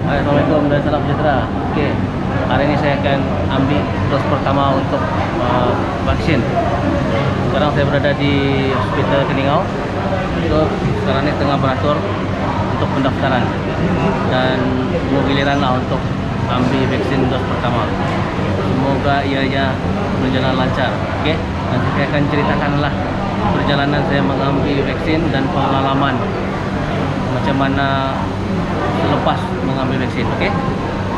Assalamualaikum dan salam sejahtera. Okey, hari ini saya akan ambil dos pertama untuk vaksin. Sekarang saya berada di Hospital Keningau. So, sekarang ini tengah beratur untuk pendaftaran dan tunggu giliran lah untuk ambil vaksin dos pertama. Semoga ianya berjalan lancar. Okey, nanti saya akan ceritakanlah perjalanan saya mengambil vaksin dan pengalaman macam mana selepas mengambil vaksin. Okey,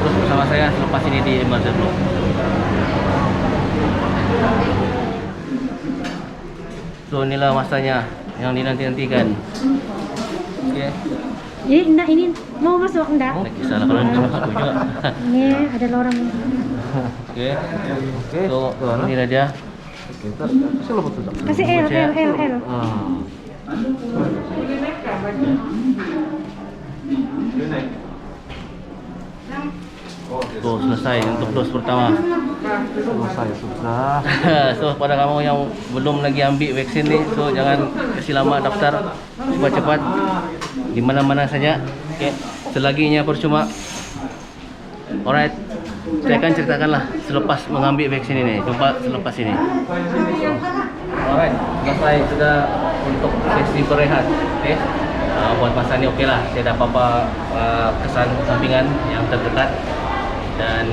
terus bersama saya selepas ini di Emergency Block. So inilah masanya yang dinanti-nantikan. Okey. Ini mau masuk enggak? Nak kisahlah kalau ini masuk juga. Ini ada orang. Okey. So inilah dia. Kasih L. So selesai untuk dos pertama. Selesai sudah. So pada kamu yang belum lagi ambil vaksin ni, so jangan kasih lama daftar, cepat-cepat di mana-mana saja. Okey, selaginya percuma. Alright, saya akan ceritakanlah selepas mengambil vaksin ini. Jumpa selepas ini. Alright, selesai sudah untuk sesi berehat. Okey, buat masa ni okey lah. Saya dah apa kesan sampingan yang terdekat dan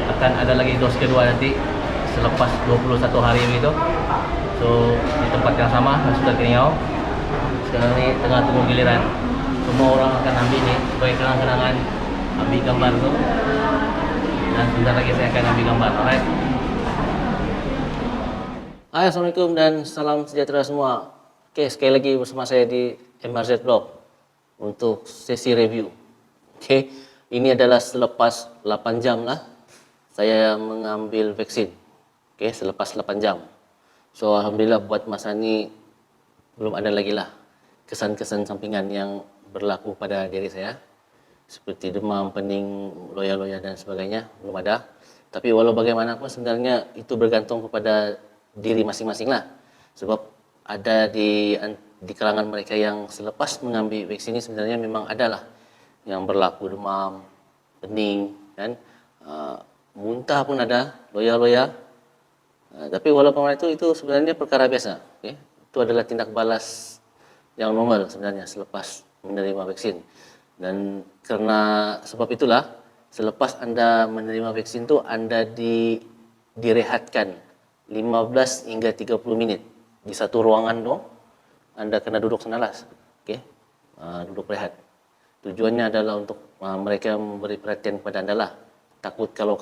akan ada lagi dos kedua nanti selepas 21 hari begitu. So di tempat yang sama, Hospital Keningau. Sekarang ni tengah tunggu giliran. Semua orang akan ambil ni sebagai kenang-kenangan, ambil gambar tu. Dan sebentar lagi saya akan ambil gambar. Alright. Hai, Assalamualaikum dan salam sejahtera semua. Okey, sekali lagi bersama saya di MRZ Blog untuk sesi review. Okey, ini adalah selepas 8 jam lah saya mengambil vaksin. Okey, selepas 8 jam. So alhamdulillah buat masa ni belum ada lagi lah kesan-kesan sampingan yang berlaku pada diri saya. Seperti demam, pening, loya-loya dan sebagainya, belum ada. Tapi walau bagaimanapun sebenarnya itu bergantung kepada diri masing-masing lah. Sebab ada di kalangan mereka yang selepas mengambil vaksin ini sebenarnya memang ada lah yang berlaku demam, pening, kan, muntah pun ada, loya-loya. Tapi walaupun itu sebenarnya perkara biasa. Okay? Itu adalah tindak balas yang normal sebenarnya selepas menerima vaksin. Dan kerana sebab itulah selepas anda menerima vaksin tu anda direhatkan 15 hingga 30 minit di satu ruangan tu. Anda kena duduk senalas. Okey. Duduk rehat. Tujuannya adalah untuk mereka memberi perhatian kepada anda lah. Takut kalau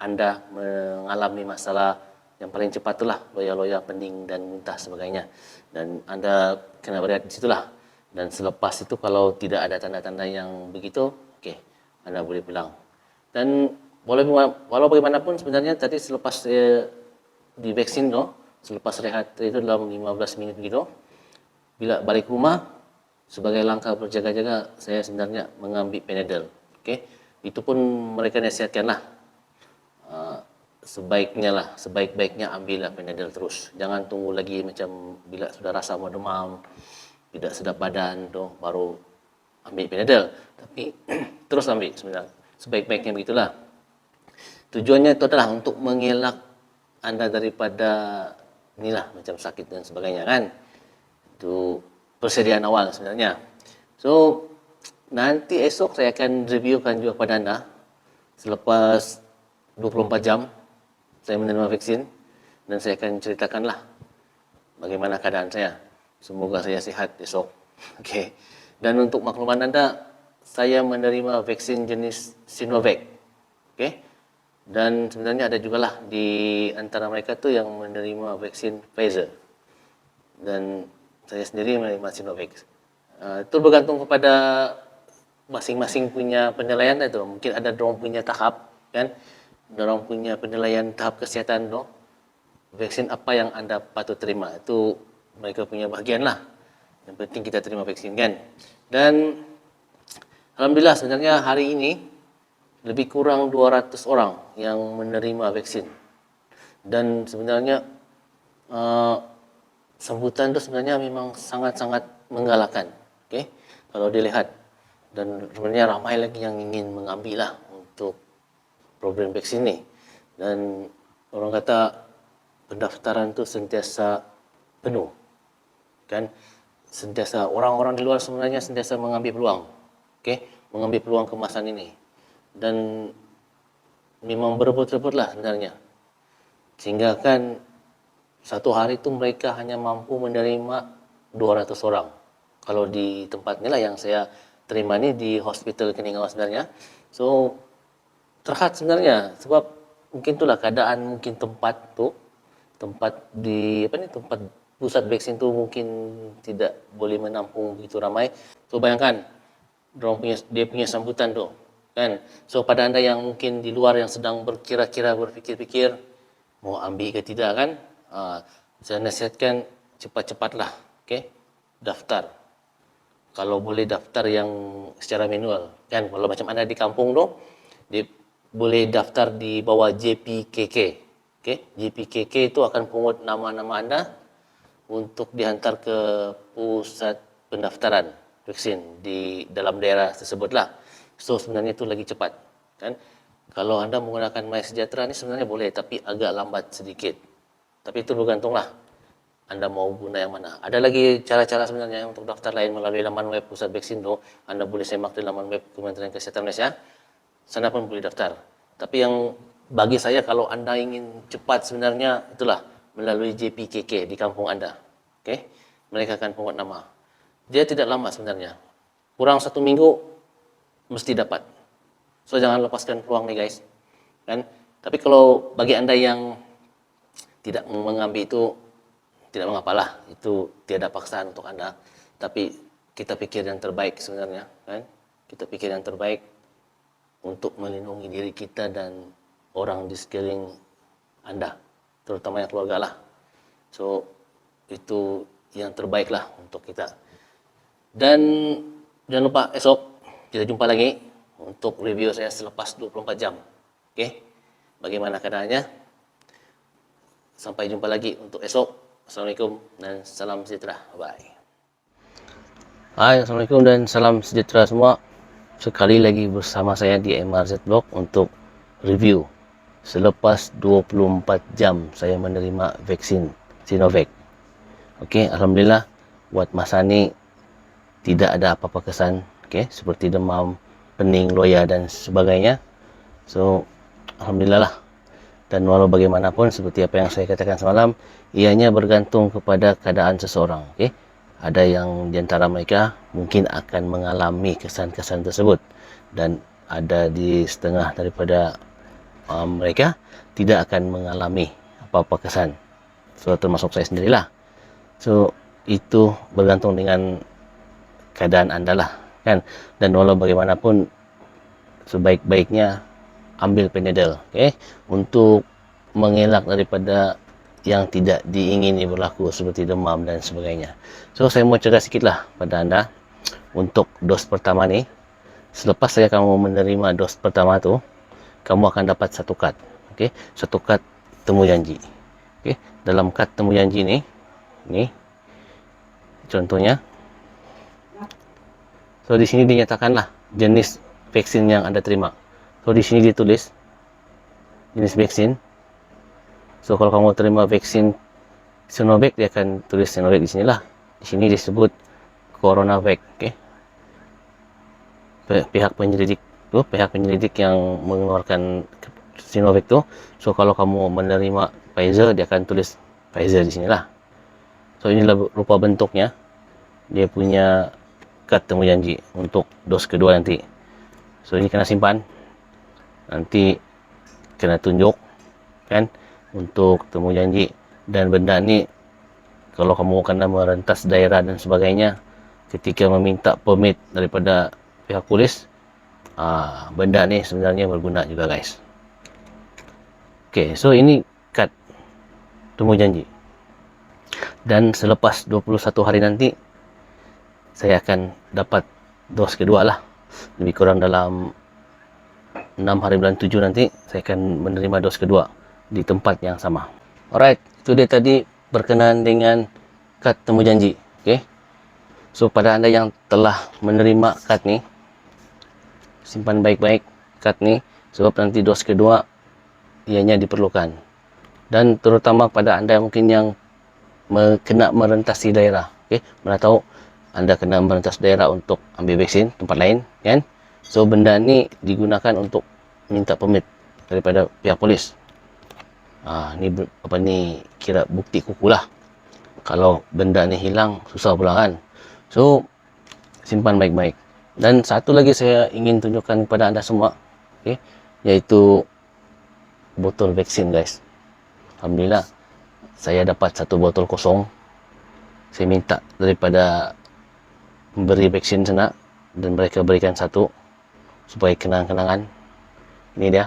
anda mengalami masalah yang paling cepat itulah loya-loya, pening dan muntah sebagainya. Dan anda kena berehat di situlah. Dan selepas itu kalau tidak ada tanda-tanda yang begitu, okey, anda boleh pulang. Dan walau bagaimanapun sebenarnya tadi selepas divaksin tu, selepas rehat itu dalam 15 minit begitu, bila balik rumah sebagai langkah berjaga-jaga saya sebenarnya mengambil Panadol. Okey, itu pun mereka nasihatkanlah sebaik-baiknya ambillah Panadol terus. Jangan tunggu lagi macam bila sudah rasa mau demam, tidak sedap badan tu baru ambil Panadol. Tapi terus ambil sebenarnya. Sebaik-baiknya begitulah. Tujuannya itu adalah untuk mengelak anda daripada inilah macam sakit dan sebagainya kan. Itu persediaan awal sebenarnya. So nanti esok saya akan reviewkan juga kepada anda selepas 24 jam saya menerima vaksin dan saya akan ceritakanlah bagaimana keadaan saya. Semoga saya sihat esok. Okey. Dan untuk makluman anda, saya menerima vaksin jenis Sinovac. Okey. Dan sebenarnya ada jugalah di antara mereka tu yang menerima vaksin Pfizer. Dan saya sendiri menerima Sinovac. Itu bergantung kepada masing-masing punya penilaian itu. Mungkin ada dorang punya tahap, kan? Dorang punya penilaian tahap kesihatan tu. Vaksin apa yang anda patut terima. Itu mereka punya bahagian lah. Yang penting kita terima vaksin kan. Dan alhamdulillah sebenarnya hari ini lebih kurang 200 orang yang menerima vaksin. Dan sebenarnya sambutan itu sebenarnya memang sangat-sangat menggalakkan. Okay? Kalau dilihat Dan sebenarnya ramai lagi yang ingin mengambil lah untuk program vaksin ni. Dan orang kata pendaftaran tu sentiasa penuh. Kan? Sentiasa orang-orang di luar sebenarnya sentiasa mengambil peluang. Okey, mengambil peluang kemasan ini. Dan memang berebut-rebut lah sebenarnya. Sehingga kan satu hari tu mereka hanya mampu menerima 200 orang. Kalau di tempat ni lah yang saya terima ni di Hospital Keningau sebenarnya. So terhad sebenarnya sebab mungkin itulah keadaan mungkin tempat di tempat pusat vaksin tu mungkin tidak boleh menampung begitu ramai. So bayangkan dia punya sambutan tu kan. So pada anda yang mungkin di luar yang sedang berkira-kira berfikir-fikir mau ambil ke tidak kan, saya nasihatkan cepat-cepatlah, okey, daftar. Kalau boleh daftar yang secara manual kan. Kalau macam anda di kampung tu, dia boleh daftar di bawah JPKK. Okey, JPKK itu akan pungut nama-nama anda untuk dihantar ke pusat pendaftaran vaksin di dalam daerah tersebutlah. So sebenarnya itu lagi cepat kan. Kalau anda menggunakan MySejahtera ni sebenarnya boleh tapi agak lambat sedikit. Tapi itu bergantunglah anda mau guna yang mana. Ada lagi cara-cara sebenarnya untuk daftar lain melalui laman web pusat vaksin tu. Anda boleh semak di laman web Kementerian Kesihatan Malaysia. Sana pun boleh daftar. Tapi yang bagi saya kalau anda ingin cepat sebenarnya itulah melalui JPKK di kampung anda. Okey, mereka akan pungut nama. Dia tidak lama sebenarnya. Kurang 1 minggu mesti dapat. So jangan lepaskan peluang ni guys. Kan? Tapi kalau bagi anda yang tidak mengambil itu tidak mengapalah, itu tiada paksaan untuk anda. Tapi kita fikir yang terbaik sebenarnya, kan? Kita fikir yang terbaik untuk melindungi diri kita dan orang di sekeliling anda, terutama yang keluarga lah. So itu yang terbaik lah untuk kita. Dan jangan lupa esok kita jumpa lagi untuk review saya selepas 24 jam. Okey, bagaimana keadaannya? Sampai jumpa lagi untuk esok. Assalamualaikum dan salam sejahtera. Bye. Hai, Assalamualaikum dan salam sejahtera semua. Sekali lagi bersama saya di MRZ Blog untuk review selepas 24 jam saya menerima vaksin Sinovac. Okey, alhamdulillah buat masa ni tidak ada apa-apa kesan, okey, seperti demam, pening, loya dan sebagainya. So, alhamdulillah lah. Dan walau bagaimanapun seperti apa yang saya katakan semalam, ianya bergantung kepada keadaan seseorang. Okay? Ada yang di antara mereka mungkin akan mengalami kesan-kesan tersebut. Dan ada di setengah daripada mereka tidak akan mengalami apa-apa kesan. So termasuk saya sendirilah. So itu bergantung dengan keadaan anda lah. Kan? Dan walau bagaimanapun sebaik-baiknya ambil Panadol, okay? Untuk mengelak daripada yang tidak diingini berlaku seperti demam dan sebagainya. So saya mau cerita sikit lah pada anda untuk dos pertama ni. Selepas saya kamu menerima dos pertama tu, kamu akan dapat satu kad, okay? Satu kad temu janji, okay? Dalam kad temu janji ni contohnya. So di sini dinyatakanlah jenis vaksin yang anda terima. So di sini ditulis jenis vaksin. So kalau kamu terima vaksin Sinovac, dia akan tulis Sinovac di sinilah. Di sini disebut CoronaVac, okey. Pihak penyelidik yang mengeluarkan Sinovac tu. So kalau kamu menerima Pfizer, dia akan tulis Pfizer di sinilah. So inilah rupa bentuknya. Dia punya kad temu janji untuk dos kedua nanti. So ini kena simpan. Nanti kena tunjuk kan untuk temu janji. Dan benda ni kalau kamu kena merentas daerah dan sebagainya, ketika meminta permit daripada pihak polis, benda ni sebenarnya berguna juga guys. Okay, so ini kad temu janji. Dan selepas 21 hari nanti saya akan dapat dos kedua lah. Lebih kurang dalam 6 hari bulan 7 nanti saya akan menerima dos kedua di tempat yang sama. Alright, itu dia tadi berkenaan dengan kad temu janji. Okay. So pada anda yang telah menerima kad ni, simpan baik-baik kad ni, sebab nanti dos kedua ianya diperlukan. Dan terutama pada anda mungkin yang kena merentasi daerah, okey, mana tahu anda kena merentas daerah untuk ambil vaksin tempat lain, kan? So benda ni digunakan untuk minta permit daripada pihak polis. Ni apa ni, kira bukti kukuh lah. Kalau benda ni hilang, susah pula kan. So simpan baik-baik. Dan satu lagi saya ingin tunjukkan kepada anda semua, okay, iaitu botol vaksin, guys. Alhamdulillah, saya dapat satu botol kosong. Saya minta daripada memberi vaksin sana, dan mereka berikan satu supaya kenang-kenangan. Ini dia.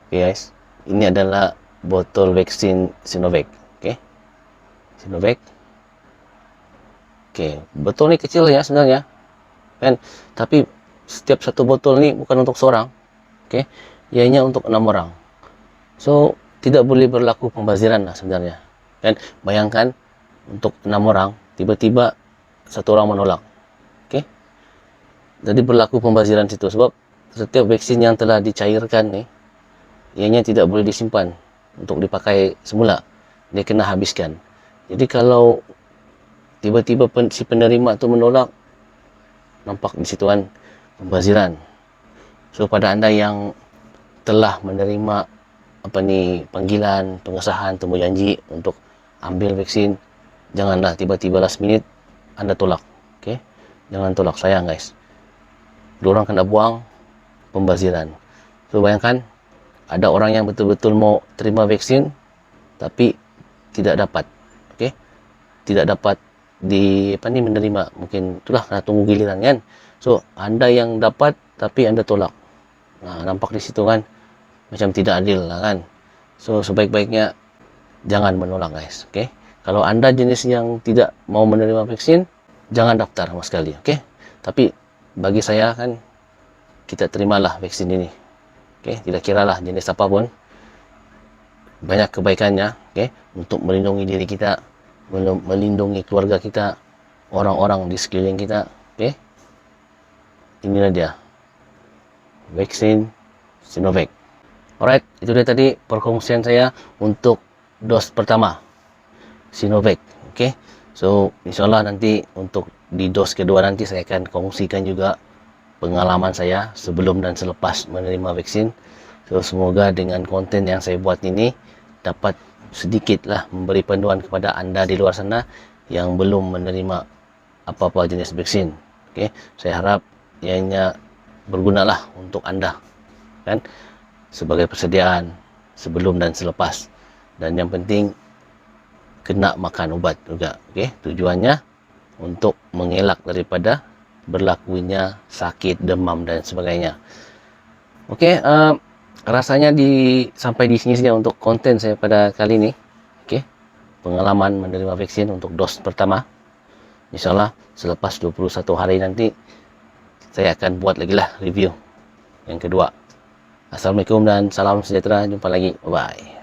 Okay guys, ini adalah botol vaksin Sinovac. Okay, Sinovac. Okay, botol ni kecil ya sebenarnya, kan? Tapi setiap satu botol ni bukan untuk seorang. Okay, ianya untuk 6 orang. So tidak boleh berlaku pembaziran lah sebenarnya, kan? Bayangkan untuk 6 orang, tiba-tiba satu orang menolak. Okay, jadi berlaku pembaziran situ, sebab setiap vaksin yang telah dicairkan ni, ianya tidak boleh disimpan untuk dipakai semula, dia kena habiskan. Jadi kalau tiba-tiba si penerima tu menolak, nampak di situ kan pembaziran. So pada anda yang telah menerima apa ni, panggilan, pengesahan, temu janji untuk ambil vaksin, janganlah tiba-tiba last minute anda tolak. Okey, jangan tolak, sayang guys. Diorang kena buang, pembaziran. So bayangkan ada orang yang betul-betul mau terima vaksin tapi tidak dapat, okey, tidak dapat menerima, mungkin itulah kena tunggu giliran kan. So anda yang dapat tapi anda tolak, nampak di situ kan macam tidak adil lah kan. So sebaik-baiknya jangan menolak guys, okey. Kalau anda jenis yang tidak mau menerima vaksin, jangan daftar sama sekali, okey. Tapi bagi saya kan, kita terimalah vaksin ini, okey, tidak kiralah jenis apapun, banyak kebaikannya, okey, untuk melindungi diri kita, melindungi keluarga kita, orang-orang di sekeliling kita, okey. Inilah dia, vaksin Sinovac. Alright, itu dia tadi perkongsian saya untuk dos pertama Sinovac, okey. So insyaallah nanti untuk di dos kedua nanti saya akan kongsikan juga pengalaman saya sebelum dan selepas menerima vaksin. So semoga dengan konten yang saya buat ini dapat sedikitlah memberi panduan kepada anda di luar sana yang belum menerima apa-apa jenis vaksin. Okey, saya harap ianya bergunalah untuk anda, kan, sebagai persediaan sebelum dan selepas. Dan yang penting kena makan ubat juga, okey. Tujuannya untuk mengelak daripada berlakunya sakit, demam dan sebagainya. Okey, rasanya sampai di sini saja untuk konten saya pada kali ini. Okey, pengalaman menerima vaksin untuk dos pertama. InsyaAllah selepas 21 hari nanti saya akan buat lagi lah review yang kedua. Assalamualaikum dan salam sejahtera. Jumpa lagi. Bye.